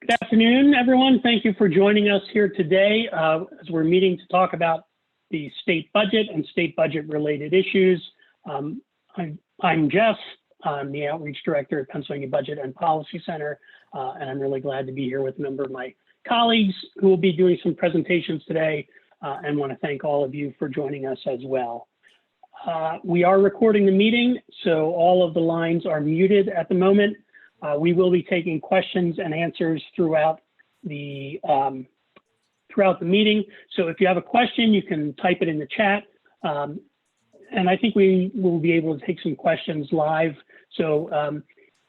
Good afternoon, everyone. Thank you for joining us here today as we're meeting to talk about the state budget and state budget related issues. I'm Jeff. I'm the Outreach Director at Pennsylvania Budget and Policy Center, and I'm really glad to be here with a number of my colleagues who will be doing some presentations today, and want to thank all of you for joining us as well. We are recording the meeting, so all of the lines are muted at the moment. We will be taking questions and answers throughout the meeting. So if you have a question, you can type it in the chat. And I think we will be able to take some questions live. So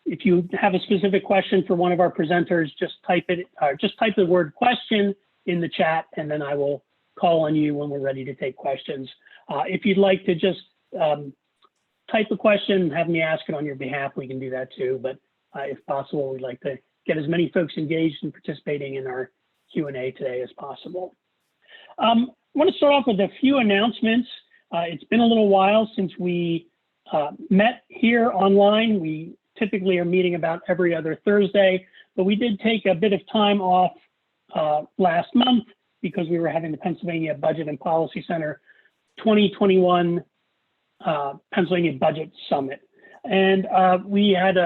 if you have a specific question for one of our presenters, just type the word question in the chat, and then I will call on you when we're ready to take questions. If you'd like to just type a question and have me ask it on your behalf, we can do that too. But if possible, we'd like to get as many folks engaged and participating in our Q&A today as possible. I want to start off with a few announcements. It's been a little while since we met here online. We typically are meeting about every other Thursday, but we did take a bit of time off last month because we were having the Pennsylvania Budget and Policy Center 2021 Pennsylvania Budget Summit. And we had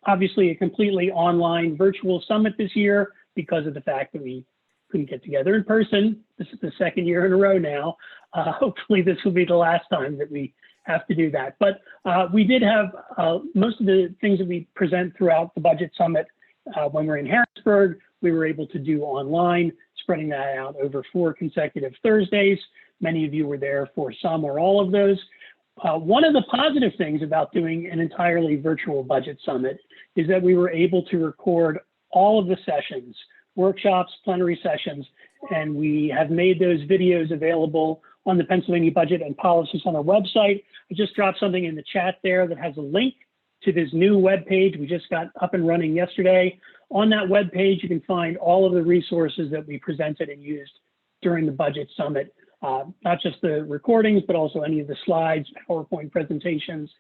obviously a completely online virtual summit this year because of the fact that we couldn't get together in person. This is the second year in a row now. Hopefully this will be the last time that we have to do that. But we did have most of the things that we present throughout the budget summit when we're in Harrisburg, we were able to do online, spreading that out over 4 consecutive Thursdays. Many of you were there for some or all of those. One of the positive things about doing an entirely virtual budget summit is that we were able to record all of the sessions, workshops, plenary sessions, and we have made those videos available on the Pennsylvania Budget and Policy Center website. I just dropped something in the chat there that has a link to this new web page we just got up and running yesterday. On that web page, you can find all of the resources that we presented and used during the budget summit. Not just the recordings, but also any of the slides, PowerPoint presentations,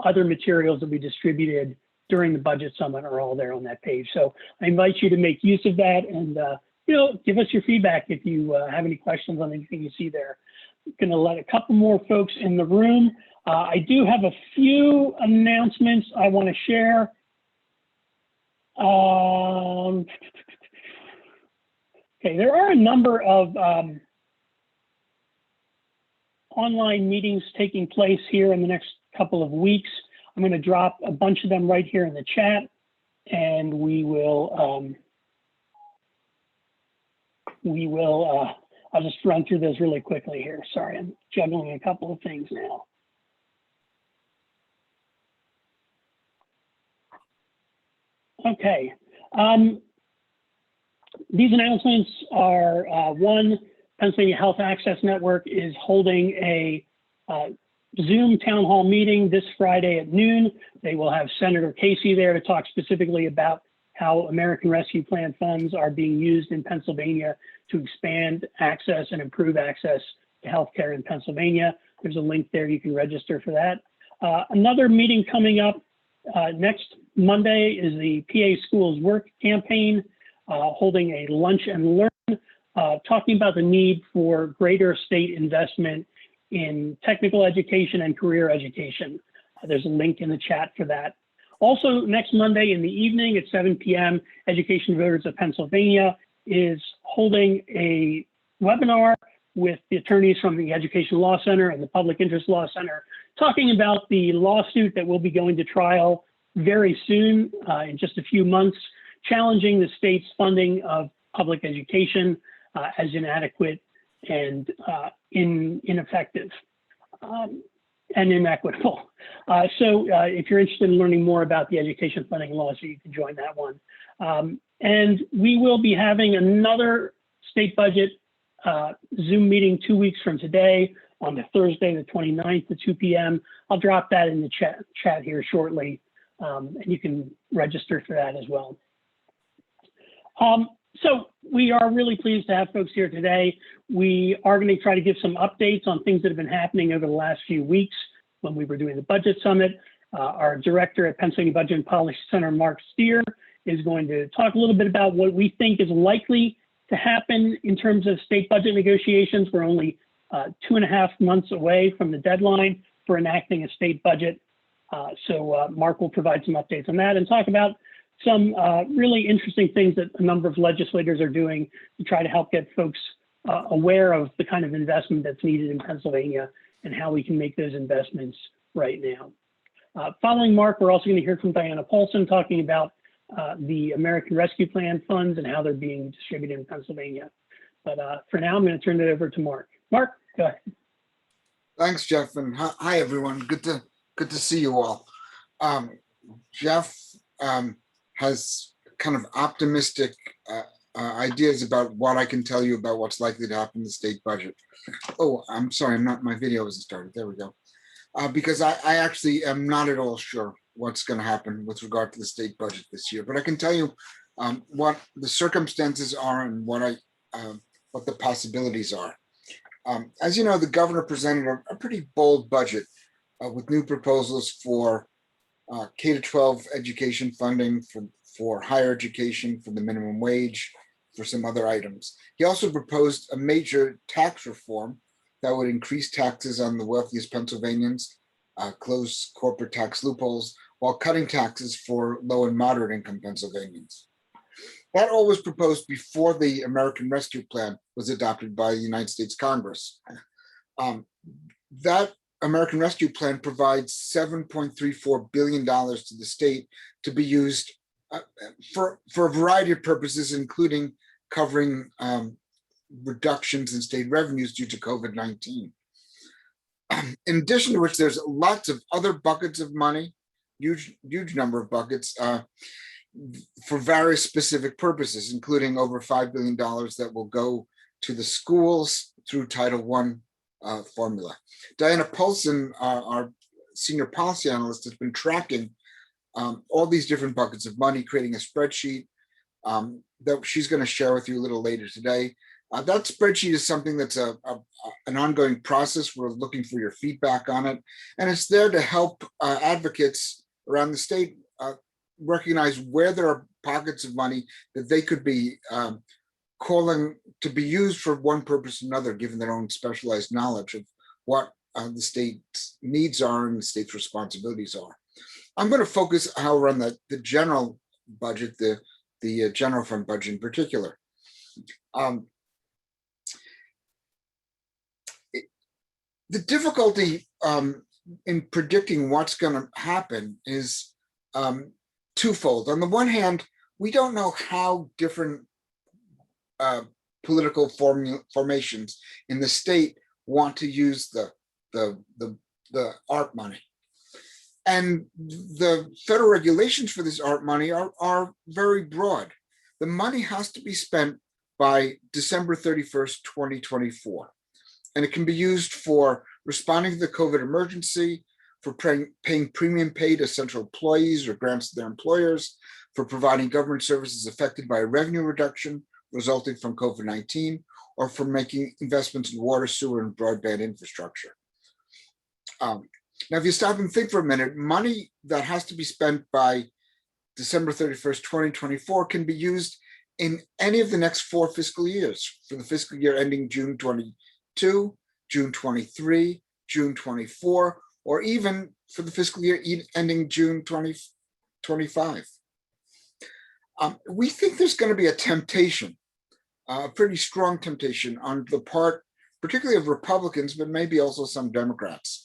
other materials that we distributed during the budget summit are all there on that page. So I invite you to make use of that and give us your feedback if you have any questions on anything you see there. I'm going to let a couple more folks in the room. I do have a few announcements I want to share. Okay, there are a number of online meetings taking place here in the next couple of weeks. I'm going to drop a bunch of them right here in the chat, and we will I'll just run through those really quickly here. Sorry, I'm juggling a couple of things now. Okay, these announcements are one, Pennsylvania Health Access Network is holding a Zoom town hall meeting this Friday at noon. They will have Senator Casey there to talk specifically about how American Rescue Plan funds are being used in Pennsylvania to expand access and improve access to healthcare in Pennsylvania. There's a link there, you can register for that. Another meeting coming up next Monday is the PA Schools Work campaign, holding a lunch and learn, talking about the need for greater state investment in technical education and career education. There's a link in the chat for that. Also, next Monday in the evening at 7 p.m., Education Voters of Pennsylvania is holding a webinar with the attorneys from the Education Law Center and the Public Interest Law Center, talking about the lawsuit that will be going to trial very soon, in just a few months, challenging the state's funding of public education as inadequate and ineffective and inequitable. So if you're interested in learning more about the education funding lawsuit, you can join that one. And we will be having another state budget Zoom meeting 2 weeks from today on the Thursday, the 29th at 2 p.m. I'll drop that in the chat here shortly, and you can register for that as well. So we are really pleased to have folks here today. We are going to try to give some updates on things that have been happening over the last few weeks when we were doing the budget summit. Our director at Pennsylvania Budget and Policy Center, Mark Steer, is going to talk a little bit about what we think is likely to happen in terms of state budget negotiations. We're only 2.5 months away from the deadline for enacting a state budget. So Mark will provide some updates on that and talk about some really interesting things that a number of legislators are doing to try to help get folks aware of the kind of investment that's needed in Pennsylvania and how we can make those investments right now. Following Mark, we're also going to hear from Diana Paulson talking about the American Rescue Plan funds and how they're being distributed in Pennsylvania. But for now, I'm going to turn it over to Mark. Mark, go ahead. Thanks, Jeff, and hi everyone. Good to see you all. Jeff has kind of optimistic ideas about what I can tell you about what's likely to happen in the state budget. Oh, I'm sorry, my video isn't started. There we go. Because I actually am not at all sure what's going to happen with regard to the state budget this year, but I can tell you what the circumstances are and what the possibilities are. As you know, the governor presented a pretty bold budget with new proposals for K-12 education funding, for higher education, for the minimum wage, for some other items. He also proposed a major tax reform that would increase taxes on the wealthiest Pennsylvanians, close corporate tax loopholes, while cutting taxes for low and moderate income Pennsylvanians. That all was proposed before the American Rescue Plan was adopted by the United States Congress. That American Rescue Plan provides $7.34 billion to the state to be used for a variety of purposes, including covering reductions in state revenues due to COVID-19. In addition to which, there's lots of other buckets of money, huge number of buckets for various specific purposes, including over $5 billion that will go to the schools through Title I formula. Diana Paulson, our senior policy analyst, has been tracking all these different buckets of money, creating a spreadsheet that she's going to share with you a little later today. That spreadsheet is something that's an ongoing process. We're looking for your feedback on it, and it's there to help advocates around the state recognize where there are pockets of money that they could be calling to be used for one purpose or another, given their own specialized knowledge of what the state's needs are and the state's responsibilities are. I'm going to focus, however, on the general budget, the general fund budget in particular. The difficulty in predicting what's going to happen is twofold. On the one hand, we don't know how different political formations in the state want to use the ARP money. And the federal regulations for this ARP money are very broad. The money has to be spent by December 31st, 2024. And it can be used for responding to the COVID emergency, for paying premium pay to central employees or grants to their employers, for providing government services affected by a revenue reduction resulting from COVID-19, or for making investments in water, sewer, and broadband infrastructure. Now, if you stop and think for a minute, money that has to be spent by December 31st, 2024 can be used in any of the next 4 fiscal years, for the fiscal year ending June 22, June 23, June 24, or even for the fiscal year ending June 2025. We think there's going to be a temptation, a pretty strong temptation on the part, particularly of Republicans, but maybe also some Democrats,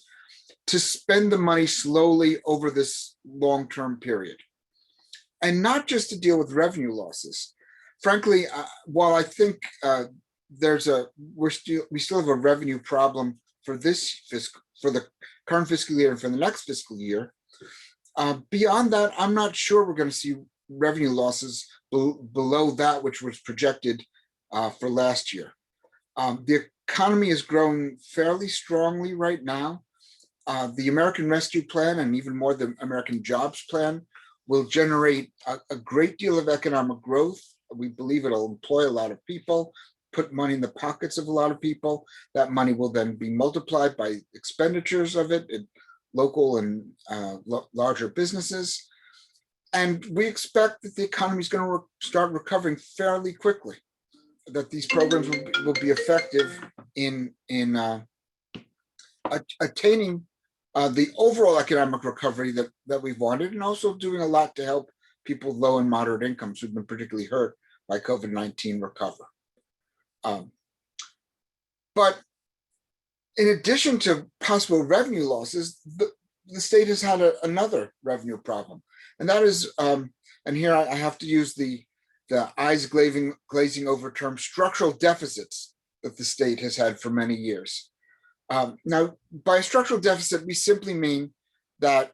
to spend the money slowly over this long-term period. And not just to deal with revenue losses. Frankly, while I think we still have a revenue problem for the current fiscal year and for the next fiscal year, beyond that, I'm not sure we're going to see revenue losses below that which was projected for last year. The economy is growing fairly strongly right now. The American Rescue Plan, and even more the American Jobs Plan, will generate a great deal of economic growth. We believe it'll employ a lot of people, put money in the pockets of a lot of people. That money will then be multiplied by expenditures of it in local and larger businesses. And we expect that the economy is going to start recovering fairly quickly, that these programs will be effective in attaining the overall economic recovery that we've wanted, and also doing a lot to help people with low and moderate incomes who've been particularly hurt by COVID-19 recover. But in addition to possible revenue losses, the state has had another revenue problem. And that is, and here I have to use the eyes glazing over term, structural deficits that the state has had for many years. Now, by a structural deficit, we simply mean that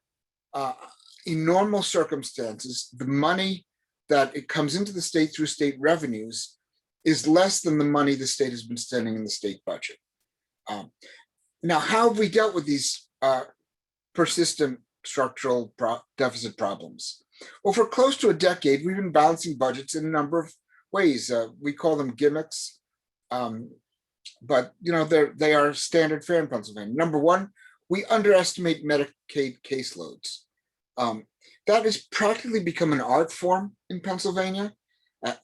in normal circumstances, the money that it comes into the state through state revenues is less than the money the state has been spending in the state budget. Now, how have we dealt with these persistent structural deficit problems? Well, for close to a decade, we've been balancing budgets in a number of ways. We call them gimmicks, but they are standard fare in Pennsylvania. Number one, we underestimate Medicaid caseloads. That has practically become an art form in Pennsylvania.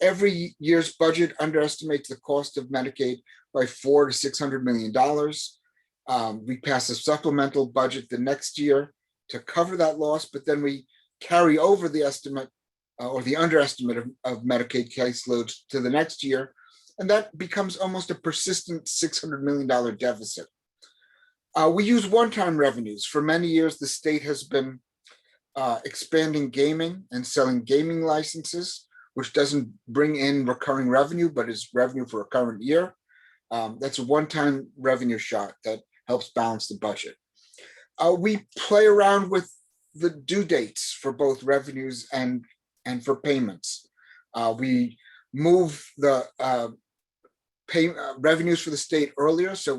Every year's budget underestimates the cost of Medicaid by $400 to $600 million. We pass a supplemental budget the next year to cover that loss, but then we carry over the estimate or the underestimate of Medicaid caseloads to the next year, and that becomes almost a persistent $600 million deficit. We use one-time revenues. For many years, the state has been expanding gaming and selling gaming licenses, which doesn't bring in recurring revenue, but is revenue for a current year. That's a one-time revenue shot that helps balance the budget. We play around with the due dates for both revenues and for payments. We move the revenues for the state earlier, so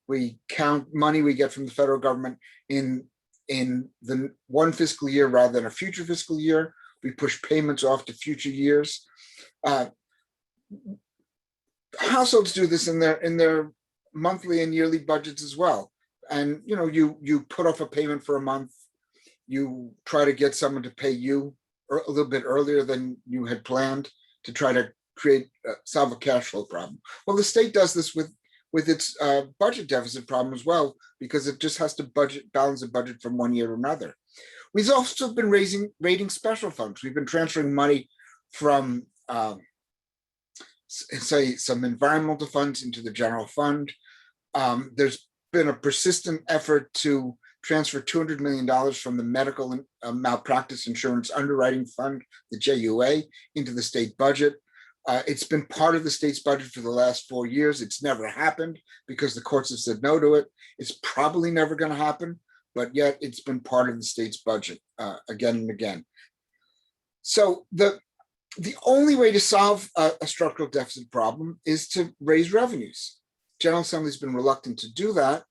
we count money we get from the federal government in the one fiscal year rather than a future fiscal year. We push payments off to future years. Households do this in their monthly and yearly budgets as well. And you put off a payment for a month. You try to get someone to pay you a little bit earlier than you had planned to try to solve a cash flow problem. Well, the state does this with its budget deficit problem as well, because it just has to balance a budget from one year to another. We've also been raiding special funds. We've been transferring money from, say, some environmental funds into the general fund. There's been a persistent effort to transfer $200 million from the medical malpractice insurance underwriting fund, the JUA, into the state budget. It's been part of the state's budget for the last 4 years. It's never happened because the courts have said no to it. It's probably never going to happen, but yet it's been part of the state's budget again and again. So the only way to solve a structural deficit problem is to raise revenues. General Assembly's been reluctant to do that.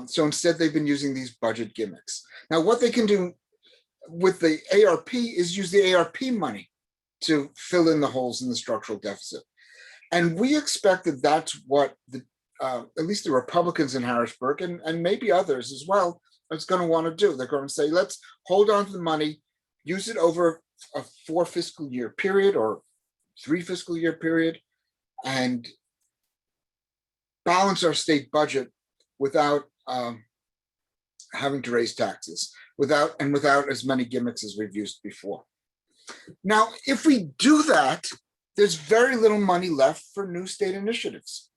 So instead, they've been using these budget gimmicks. Now, what they can do with the ARP is use the ARP money to fill in the holes in the structural deficit. And we expect that that's what at least the Republicans in Harrisburg and maybe others as well is going to want to do. They're going to say, let's hold on to the money, use it over a 4 fiscal year period or 3 fiscal year period, and balance our state budget without having to raise taxes, without as many gimmicks as we've used before. Now, if we do that, there's very little money left for new state initiatives,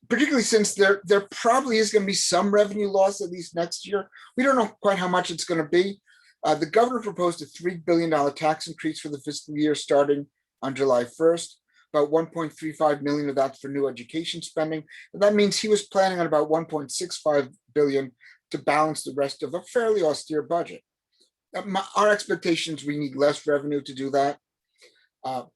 particularly since there probably is going to be some revenue loss at least next year. We don't know quite how much it's going to be. The governor proposed a $3 billion tax increase for the fiscal year starting on July 1st. About 1.35 million of that's for new education spending. And that means he was planning on about 1.65 billion to balance the rest of a fairly austere budget. Our expectations, we need less revenue to do that.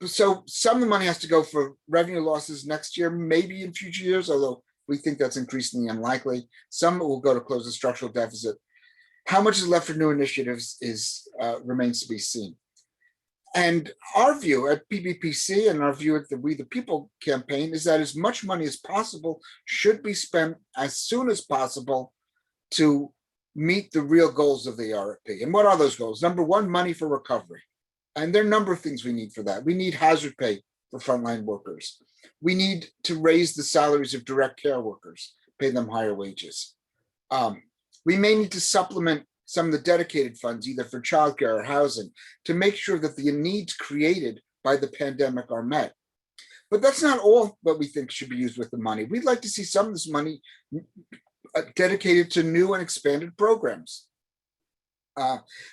So some of the money has to go for revenue losses next year, maybe in future years, although we think that's increasingly unlikely. Some will go to close the structural deficit. How much is left for new initiatives remains to be seen. And our view at PBPC and our view at the We the People campaign is that as much money as possible should be spent as soon as possible to meet the real goals of the ARP. And what are those goals? Number one, money for recovery. And there are a number of things we need for that. We need hazard pay for frontline workers. We need to raise the salaries of direct care workers, pay them higher wages. We may need to supplement some of the dedicated funds, either for childcare or housing, to make sure that the needs created by the pandemic are met. But that's not all what we think should be used with the money. We'd like to see some of this money dedicated to new and expanded programs.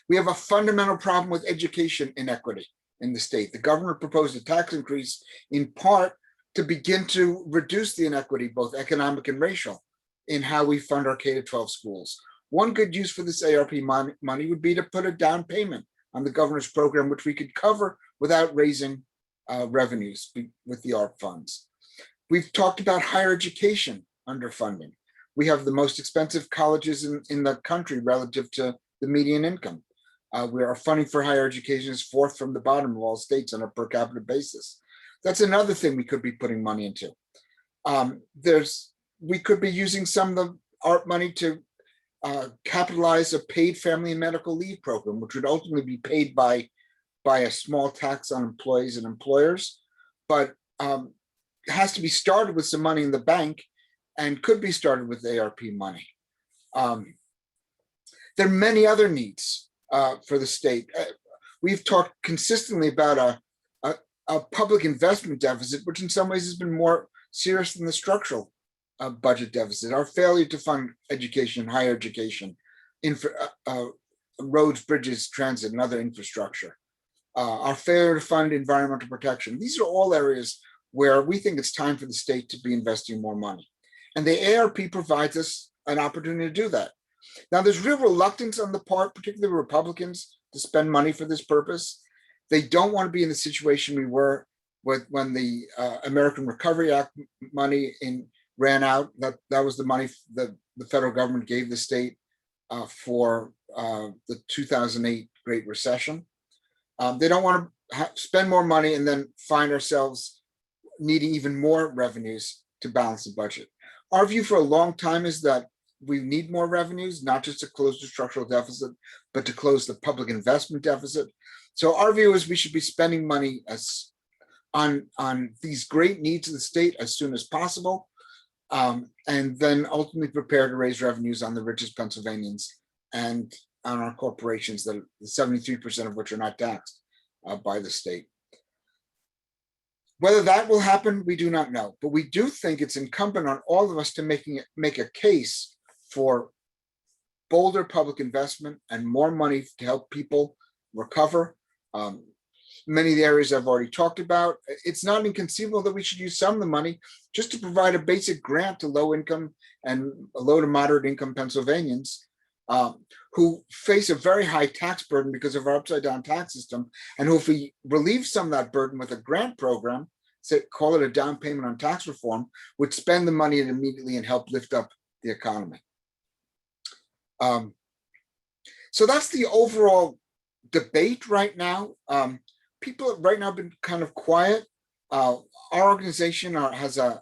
We have a fundamental problem with education inequity in the state. The governor proposed a tax increase in part to begin to reduce the inequity, both economic and racial, in how we fund our K-12 schools. One good use for this ARP money would be to put a down payment on the governor's program, which we could cover without raising revenues with the ARP funds. We've talked about higher education underfunding. We have the most expensive colleges in the country relative to the median income. Our funding for higher education is fourth from the bottom of all states on a per capita basis. That's another thing we could be putting money into. We could be using some of the ARP money to capitalize a paid family and medical leave program, which would ultimately be paid by a small tax on employees and employers, but it has to be started with some money in the bank and could be started with ARP money. There are many other needs for the state. We've talked consistently about a public investment deficit, which in some ways has been more serious than the structural budget deficit. Our failure to fund education, higher education, roads, bridges, transit, and other infrastructure. Our failure to fund environmental protection. These are all areas where we think it's time for the state to be investing more money. And the ARP provides us an opportunity to do that. Now, there's real reluctance on the part, particularly Republicans, to spend money for this purpose. They don't want to be in the situation we were with when the American Recovery Act money ran out. That was the money that the federal government gave the state for the 2008 Great Recession. They don't want to spend more money and then find ourselves needing even more revenues to balance the budget. Our view for a long time is that we need more revenues, not just to close the structural deficit, but to close the public investment deficit. So our view is we should be spending money on these great needs of the state as soon as possible, and then ultimately prepare to raise revenues on the richest Pennsylvanians and on our corporations, that 73% of which are not taxed by the state. Whether that will happen, we do not know, but we do think it's incumbent on all of us to make a case for bolder public investment and more money to help people recover. Many of the areas I've already talked about. It's not inconceivable that we should use some of the money just to provide a basic grant to low income and low to moderate income Pennsylvanians who face a very high tax burden because of our upside down tax system, and who, if we relieve some of that burden with a grant program, say, call it a down payment on tax reform, would spend the money immediately and help lift up the economy. So that's the overall debate right now. People right now have been kind of quiet. Our organization has an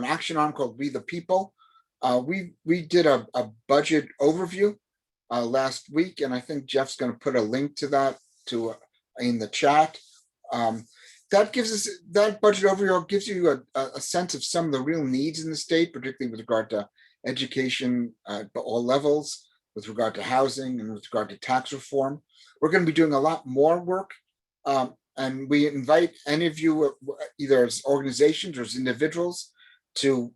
action arm called We the People. We did a budget overview last week, and I think Jeff's going to put a link to that in the chat. That budget overview gives you a sense of some of the real needs in the state, particularly with regard to education at all levels, with regard to housing, and with regard to tax reform. We're going to be doing a lot more work, and we invite any of you, either as organizations or as individuals, to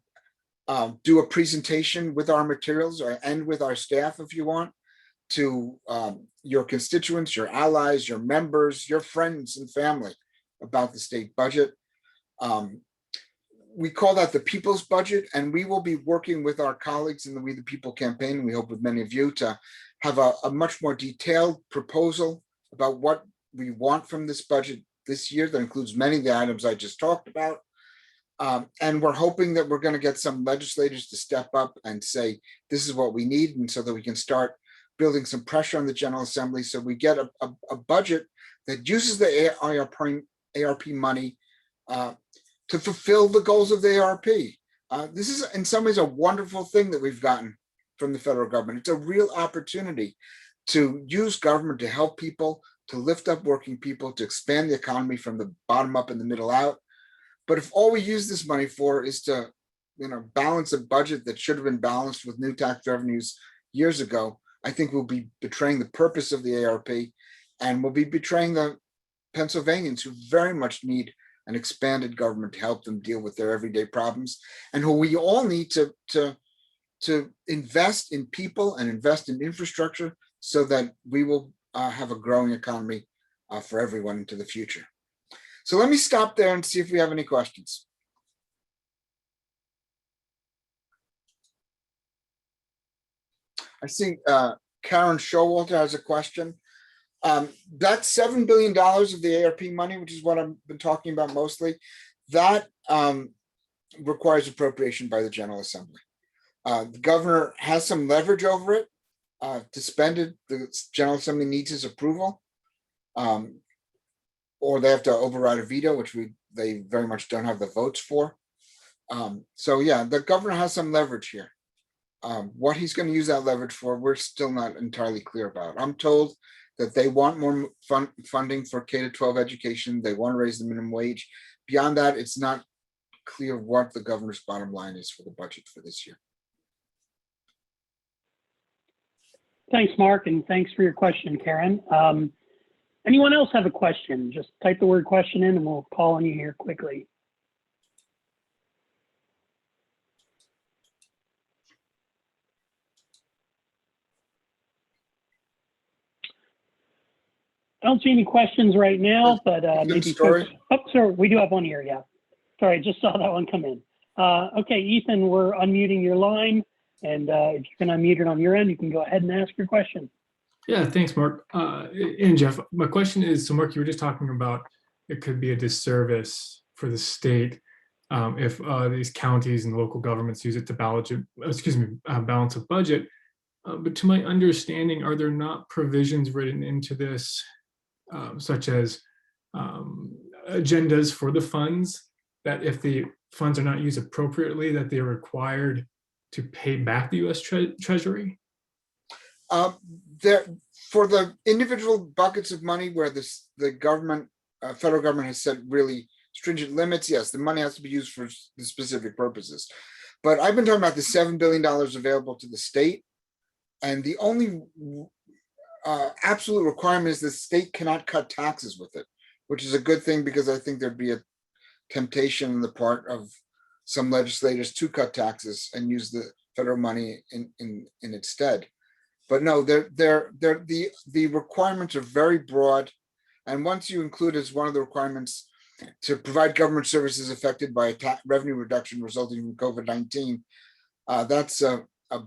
do a presentation with our materials and with our staff, if you want, to your constituents, your allies, your members, your friends and family about the state budget. We call that the People's Budget, and we will be working with our colleagues in the We the People campaign, we hope with many of you, to have a much more detailed proposal about what we want from this budget this year that includes many of the items I just talked about. And we're hoping that we're going to get some legislators to step up and say, this is what we need, and so that we can start building some pressure on the General Assembly so we get a budget that uses the ARP money to fulfill the goals of the ARP. This is in some ways a wonderful thing that we've gotten from the federal government. It's a real opportunity to use government to help people, to lift up working people, to expand the economy from the bottom up and the middle out. But if all we use this money for is to, balance a budget that should have been balanced with new tax revenues years ago, I think we'll be betraying the purpose of the ARP, and we'll be betraying the Pennsylvanians who very much need an expanded government to help them deal with their everyday problems, and who we all need to invest in people and invest in infrastructure so that we will have a growing economy for everyone into the future. So let me stop there and see if we have any questions. I see Karen Showalter has a question. That's $7 billion of the ARP money, which is what I've been talking about mostly. That requires appropriation by the General Assembly. The governor has some leverage over it to spend it. The General Assembly needs his approval, or they have to override a veto, which they very much don't have the votes for. So yeah, the governor has some leverage here. What he's going to use that leverage for, we're still not entirely clear about. I'm told that they want more funding for K-12 education. They want to raise the minimum wage. Beyond that, it's not clear what the governor's bottom line is for the budget for this year. Thanks, Mark, and thanks for your question, Karen. Anyone else have a question? Just type the word question in and we'll call on you here quickly. I don't see any questions right now, but maybe folks, oh, sorry, we do have one here, yeah. Sorry, I just saw that one come in. Okay, Ethan, we're unmuting your line, and if you can unmute it on your end, you can go ahead and ask your question. Yeah, thanks, Mark. And Jeff, my question is, so Mark, you were just talking about it could be a disservice for the state if these counties and local governments use it to balance a budget. But to my understanding, are there not provisions written into this, such as agendas for the funds, that if the funds are not used appropriately, that they're required to pay back the U.S. Treasury? For the individual buckets of money where the government, federal government has set really stringent limits, yes, the money has to be used for the specific purposes. But I've been talking about the $7 billion available to the state, and the only absolute requirement is the state cannot cut taxes with it, which is a good thing, because I think there'd be a temptation on the part of some legislators to cut taxes and use the federal money in its stead. But no, the requirements are very broad, and once you include as one of the requirements to provide government services affected by a revenue reduction resulting from COVID-19, that's a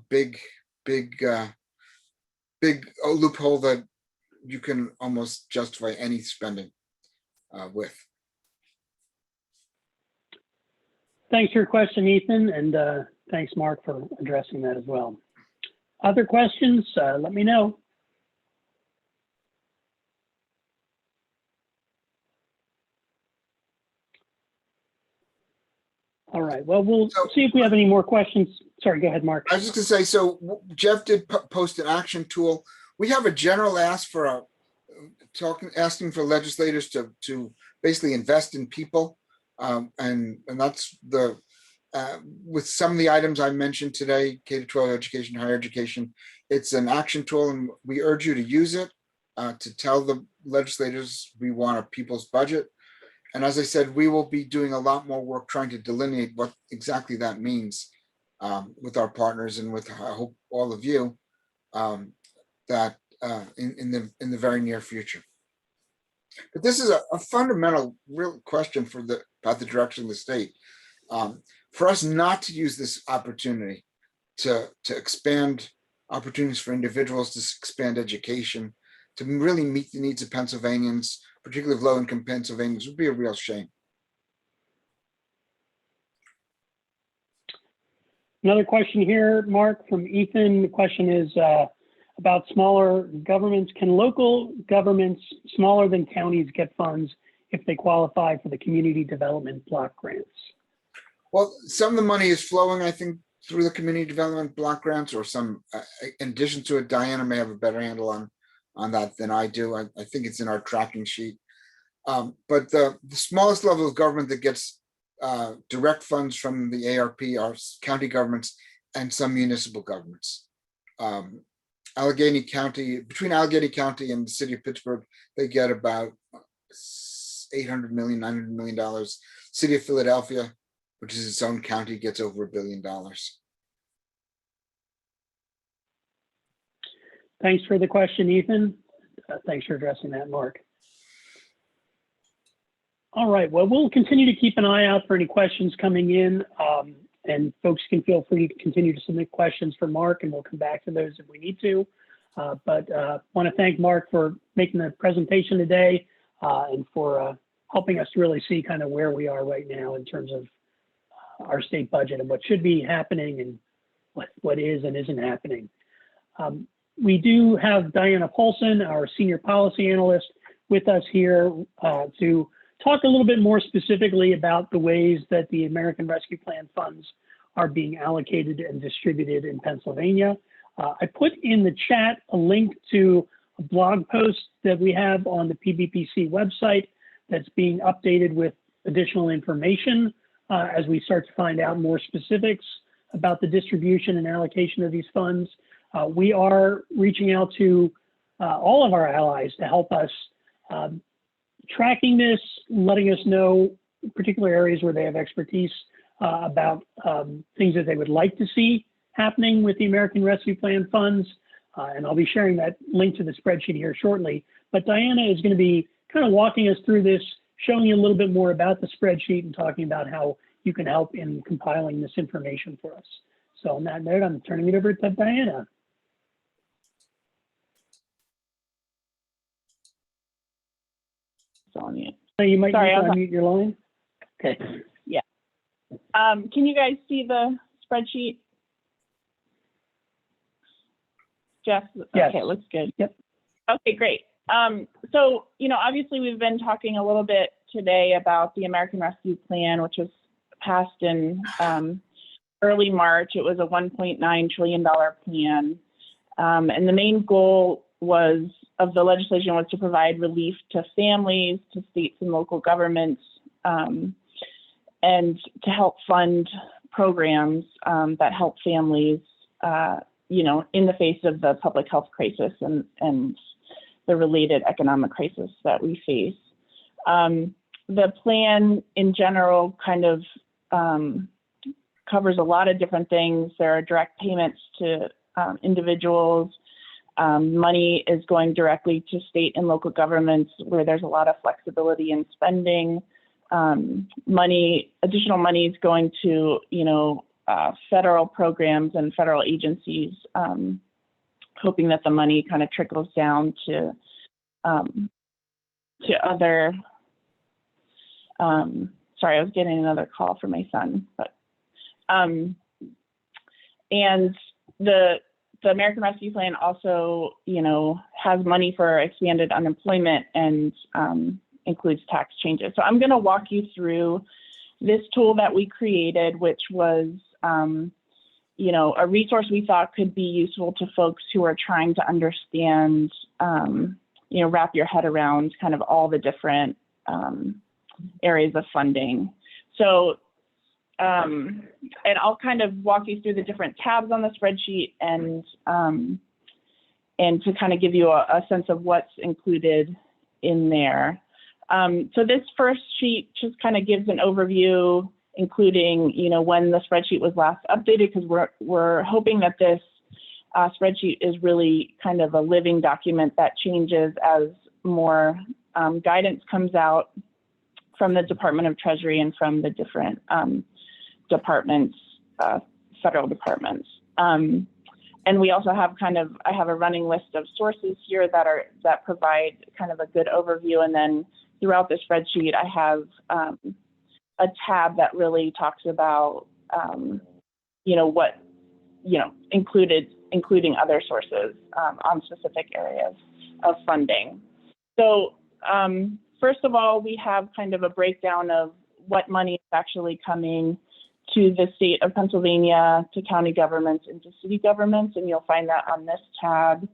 big loophole that you can almost justify any spending with. Thanks for your question, Ethan, and thanks, Mark, for addressing that as well. Other questions, let me know. All right, well, we'll see if we have any more questions. Sorry, go ahead, Mark. I was just gonna say, so Jeff did post an action tool. We have a general ask for asking for legislators to basically invest in people. And that's with some of the items I mentioned today, K-12 education, higher education, it's an action tool, and we urge you to use it to tell the legislators we want a people's budget. And as I said, we will be doing a lot more work trying to delineate what exactly that means with our partners and with, I hope, all of you that in the very near future. But this is a fundamental, real question about the direction of the state. For us not to use this opportunity to expand opportunities for individuals, to expand education, to really meet the needs of Pennsylvanians, particularly of low-income Pennsylvanians, would be a real shame. Another question here, Mark, from Ethan. The question is about smaller governments. Can local governments smaller than counties get funds if they qualify for the community development block grants? Well, some of the money is flowing, I think, through the community development block grants or some, in addition to it, Diana may have a better handle on that than I do. I think it's in our tracking sheet. But the smallest level of government that gets direct funds from the ARP are county governments and some municipal governments. Allegheny County, between Allegheny County and the city of Pittsburgh, they get about $800 million, $900 million. City of Philadelphia, which is its own county, gets over $1 billion. Thanks for the question, Ethan. Thanks for addressing that, Mark. All right, well, we'll continue to keep an eye out for any questions coming in, and folks can feel free to continue to submit questions for Mark, and we'll come back to those if we need to. But want to thank Mark for making the presentation today and for helping us to really see kind of where we are right now in terms of our state budget and what should be happening and what is and isn't happening. We do have Diana Paulson, our senior policy analyst, with us here to talk a little bit more specifically about the ways that the American Rescue Plan funds are being allocated and distributed in Pennsylvania. I put in the chat a link to a blog post that we have on the PBPC website that's being updated with additional information as we start to find out more specifics about the distribution and allocation of these funds. We are reaching out to all of our allies to help us tracking this, letting us know particular areas where they have expertise about things that they would like to see happening with the American Rescue Plan funds. And I'll be sharing that link to the spreadsheet here shortly. But Diana is going to be kind of walking us through this, showing you a little bit more about the spreadsheet and talking about how you can help in compiling this information for us. So on that note, I'm turning it over to Diana. So you might Sorry, need to unmute your line. Okay. Yeah. Can you guys see the spreadsheet? Jeff? Yes. Okay, looks good. Yep. Okay, great. So, obviously we've been talking a little bit today about the American Rescue Plan, which was passed in early March. It was a $1.9 trillion plan. And the main goal of the legislation was to provide relief to families, to states and local governments, and to help fund programs that help families, in the face of the public health crisis and the related economic crisis that we face. The plan in general kind of covers a lot of different things. There are direct payments to individuals. Money is going directly to state and local governments where there's a lot of flexibility in spending. Additional money is going to, federal programs and federal agencies, hoping that the money kind of trickles down to other. Sorry, I was getting another call from my son, but and the American Rescue Plan also, has money for expanded unemployment and includes tax changes. So I'm going to walk you through this tool that we created, which was, a resource we thought could be useful to folks who are trying to understand, wrap your head around kind of all the different areas of funding. So, and I'll kind of walk you through the different tabs on the spreadsheet and to kind of give you a sense of what's included in there. So this first sheet just kind of gives an overview, including, when the spreadsheet was last updated, because we're hoping that this spreadsheet is really kind of a living document that changes as more guidance comes out from the Department of Treasury and from the different departments, federal departments. And we also have I have a running list of sources here that provide kind of a good overview. And then throughout the spreadsheet, I have a tab that really talks about, including other sources on specific areas of funding. So first of all, we have kind of a breakdown of what money is actually coming to the state of Pennsylvania, to county governments, and to city governments, and you'll find that on this tab.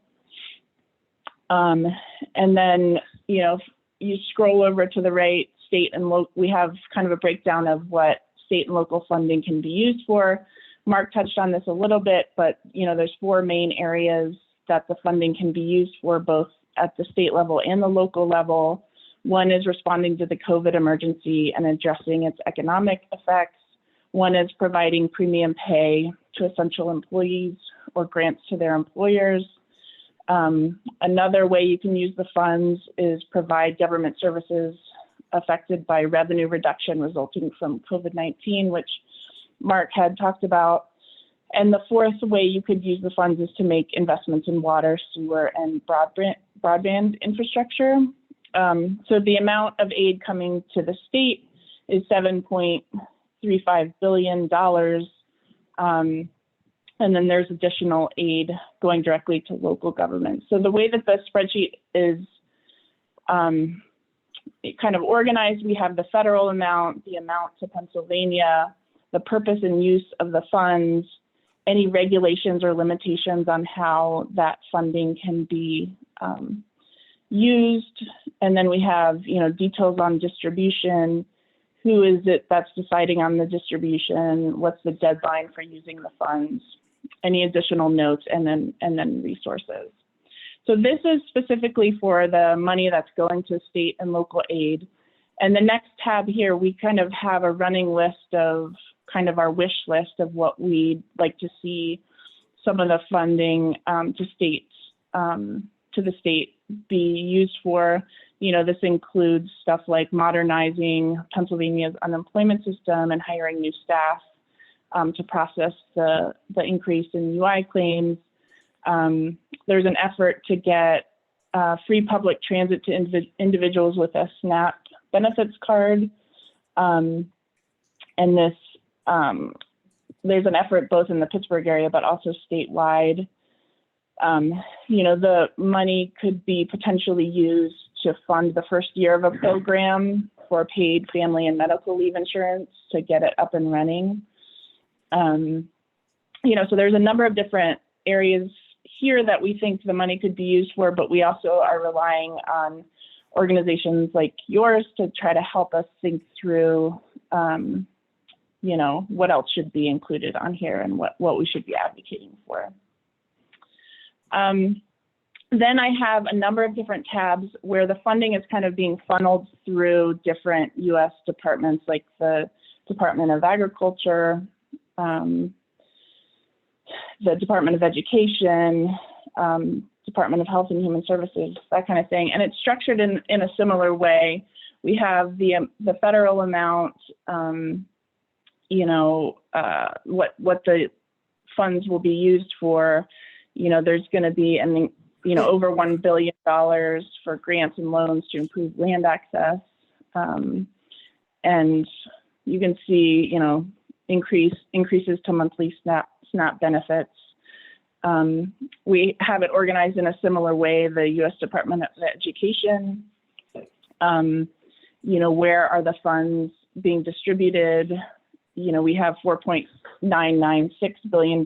And then, you know, if you scroll over to the right, state and local, we have kind of a breakdown of what state and local funding can be used for. Mark touched on this a little bit, but, you know, there's 4 main areas that the funding can be used for, both at the state level and the local level. One is responding to the COVID emergency and addressing its economic effects. One is providing premium pay to essential employees or grants to their employers. Another way you can use the funds is provide government services affected by revenue reduction resulting from COVID-19, which Mark had talked about. And the fourth way you could use the funds is to make investments in water, sewer, and broadband infrastructure. So the amount of aid coming to the state is $7.35 billion. And then there's additional aid going directly to local governments. So the way that the spreadsheet is kind of organized, we have the federal amount, the amount to Pennsylvania, the purpose and use of the funds, any regulations or limitations on how that funding can be used. And then we have, you know, details on distribution. Who is it that's deciding on the distribution? What's the deadline for using the funds? Any additional notes, and then resources. So this is specifically for the money that's going to state and local aid. And the next tab here, we kind of have a running list of kind of our wish list of what we'd like to see some of the funding to the state be used for. You know, this includes stuff like modernizing Pennsylvania's unemployment system and hiring new staff to process the increase in UI claims. There's an effort to get free public transit to individuals with a SNAP benefits card. And this, there's an effort both in the Pittsburgh area, but also statewide. You know, the money could be potentially used to fund the first year of a program for paid family and medical leave insurance to get it up and running. You know, so there's a number of different areas here that we think the money could be used for, but we also are relying on organizations like yours to try to help us think through, you know, what else should be included on here and what we should be advocating for. Then I have a number of different tabs where the funding is kind of being funneled through different U.S. departments, like the Department of Agriculture, the Department of Education, Department of Health and Human Services, that kind of thing. And it's structured in a similar way. We have the federal amount, you know, what the funds will be used for. You know, there's going to be, you know, over $1 billion for grants and loans to improve land access. And you can see, you know, increases to monthly SNAP benefits. We have it organized in a similar way, the U.S. Department of Education. You know, where are the funds being distributed? You know, we have $4.996 billion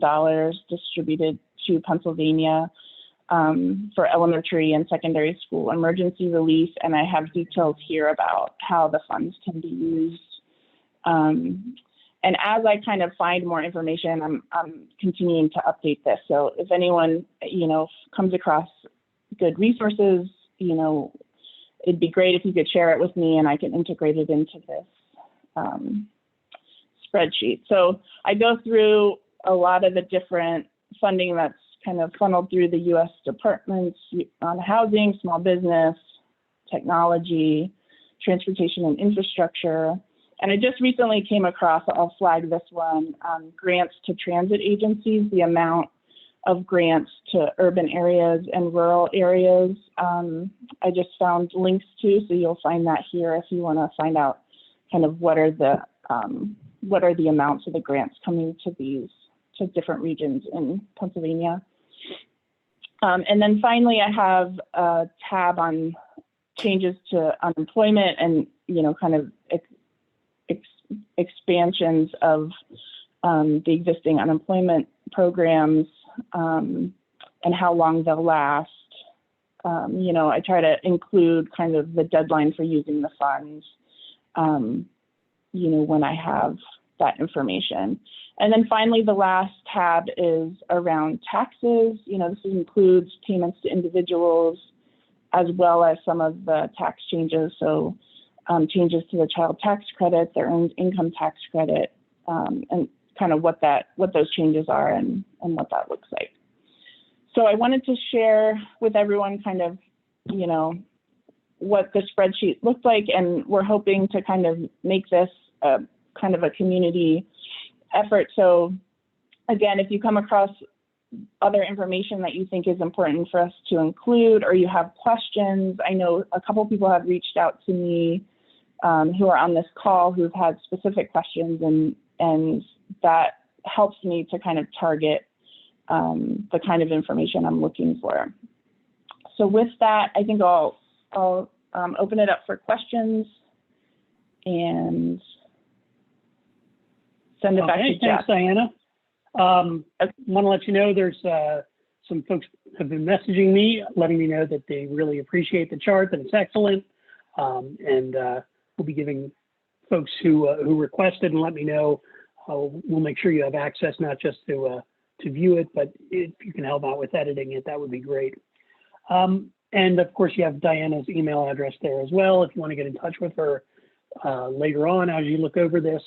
distributed to Pennsylvania for elementary and secondary school emergency relief. And I have details here about how the funds can be used. And as I kind of find more information, I'm continuing to update this. So if anyone, you know, comes across good resources, you know, it'd be great if you could share it with me and I can integrate it into this spreadsheet. So I go through a lot of the different funding that's kind of funneled through the U.S. departments on housing, small business, technology, transportation and infrastructure. And I just recently came across, I'll flag this one, grants to transit agencies, the amount of grants to urban areas and rural areas. I just found links to, so you'll find that here if you want to find out kind of what are the amounts of the grants coming to to different regions in Pennsylvania. And then finally, I have a tab on changes to unemployment and, you know, kind of expansions of the existing unemployment programs and how long they'll last. You know, I try to include kind of the deadline for using the funds, you know, when I have that information. And then finally, the last tab is around taxes. You know, this includes payments to individuals as well as some of the tax changes. So changes to the child tax credit, the earned income tax credit, and kind of what those changes are and what that looks like. So I wanted to share with everyone kind of, you know, what the spreadsheet looked like, and we're hoping to kind of make this kind of a community effort. So again, if you come across other information that you think is important for us to include, or you have questions, I know a couple people have reached out to me who are on this call who've had specific questions, and that helps me to kind of target the kind of information I'm looking for. So with that, I think I'll open it up for questions and send it back to Jeff. Thanks, Diana. Want to let you know there's some folks have been messaging me, letting me know that they really appreciate the chart, that it's excellent, and we'll be giving folks who requested and let me know. We'll make sure you have access not just to view it, but if you can help out with editing it, that would be great. And of course, you have Diana's email address there as well. If you want to get in touch with her later on as you look over this,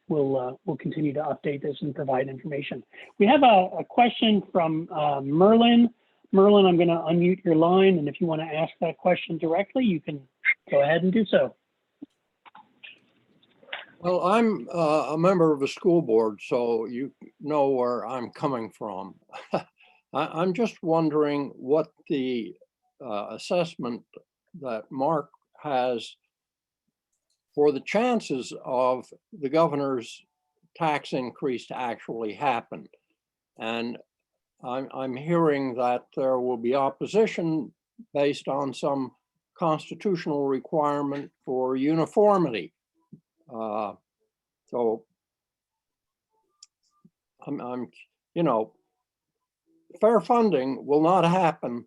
we'll continue to update this and provide information. We have a question from Merlin. Merlin, I'm going to unmute your line, and if you want to ask that question directly, you can go ahead and do so. Well, I'm a member of a school board, so you know where I'm coming from. I'm just wondering what the assessment that Mark has for the chances of the governor's tax increase to actually happen. And I'm hearing that there will be opposition based on some constitutional requirement for uniformity. So I'm, you know, fair funding will not happen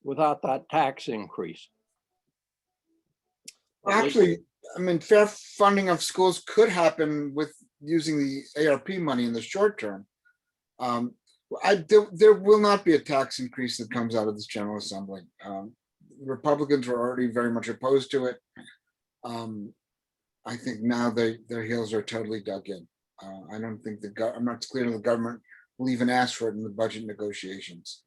without that tax increase. Actually, I mean, fair funding of schools could happen with using the ARP money in the short term. There will not be a tax increase that comes out of this General Assembly. Republicans were already very much opposed to it. I think now their heels are totally dug in. I don't think I'm not clear the government will even ask for it in the budget negotiations.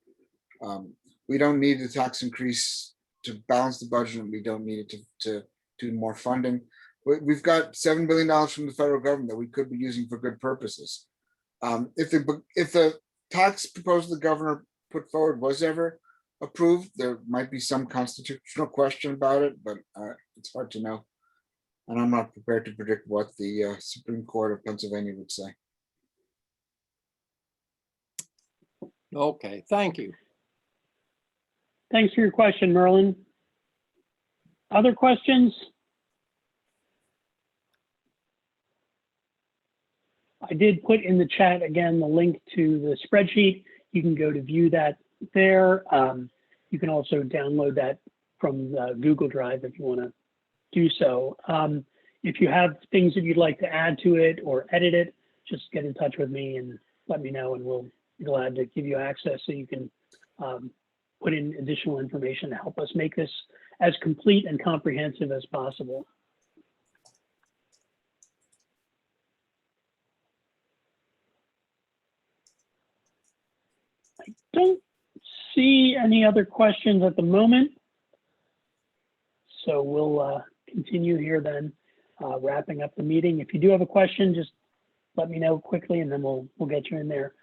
We don't need the tax increase to balance the budget, and we don't need it to do more funding. We've got $7 billion from the federal government that we could be using for good purposes. If the tax proposal the governor put forward was ever approved, there might be some constitutional question about it, but it's hard to know. And I'm not prepared to predict what the Supreme Court of Pennsylvania would say. Okay, thank you. Thanks for your question, Merlin. Other questions? I did put in the chat again the link to the spreadsheet. You can go to view that there. You can also download that from Google Drive if you want to do so. If you have things that you'd like to add to it or edit it, just get in touch with me and let me know, and we'll be glad to give you access so you can put in additional information to help us make this as complete and comprehensive as possible. I don't see any other questions at the moment, so we'll continue here then, wrapping up the meeting. If you do have a question, just let me know quickly and then we'll get you in there.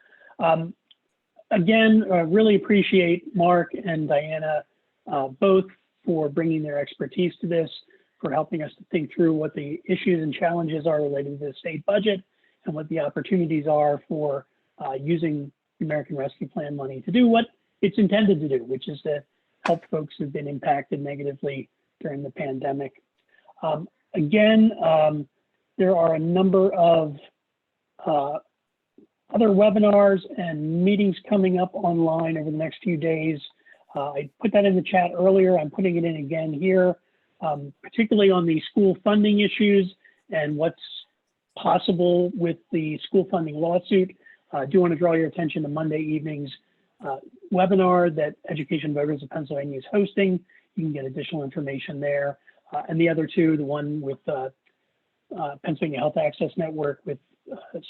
Again, really appreciate Mark and Diana both for bringing their expertise to this, for helping us to think through what the issues and challenges are related to the state budget and what the opportunities are for using the American Rescue Plan money to do what it's intended to do, which is to help folks who've been impacted negatively during the pandemic. Again, there are a number of other webinars and meetings coming up online over the next few days. I put that in the chat earlier. I'm putting it in again here, particularly on the school funding issues and what's possible with the school funding lawsuit. I do want to draw your attention to Monday evening's webinar that Education Voters of Pennsylvania is hosting. You can get additional information there. And the other two, the one with Pennsylvania Health Access Network with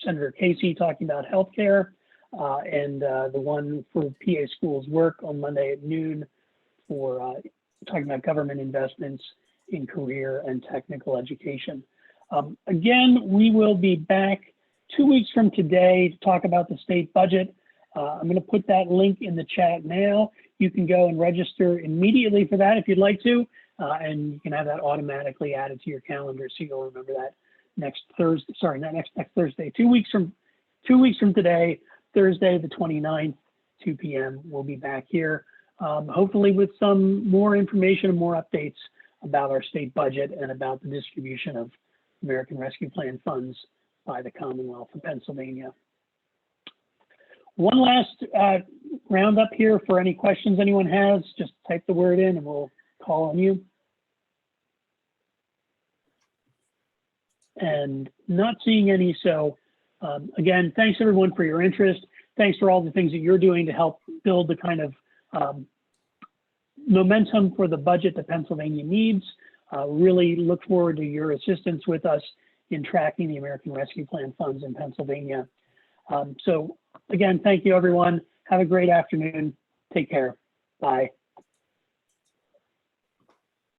Senator Casey talking about healthcare, and the one for PA Schools Work on Monday at noon for talking about government investments in career and technical education. Again, we will be back 2 weeks from today to talk about the state budget. I'm going to put that link in the chat now. You can go and register immediately for that if you'd like to, and you can have that automatically added to your calendar so you'll remember that next Thursday. Sorry, not next Thursday. 2 weeks from today, Thursday the 29th, 2 p.m. We'll be back here, hopefully with some more information and more updates about our state budget and about the distribution of American Rescue Plan funds by the Commonwealth of Pennsylvania. One last roundup here for any questions anyone has. Just type the word in and we'll call on you. And not seeing any, so again, thanks everyone for your interest. Thanks for all the things that you're doing to help build the kind of momentum for the budget that Pennsylvania needs. Really look forward to your assistance with us in tracking the American Rescue Plan funds in Pennsylvania. So again, thank you everyone. Have a great afternoon. Take care. Bye.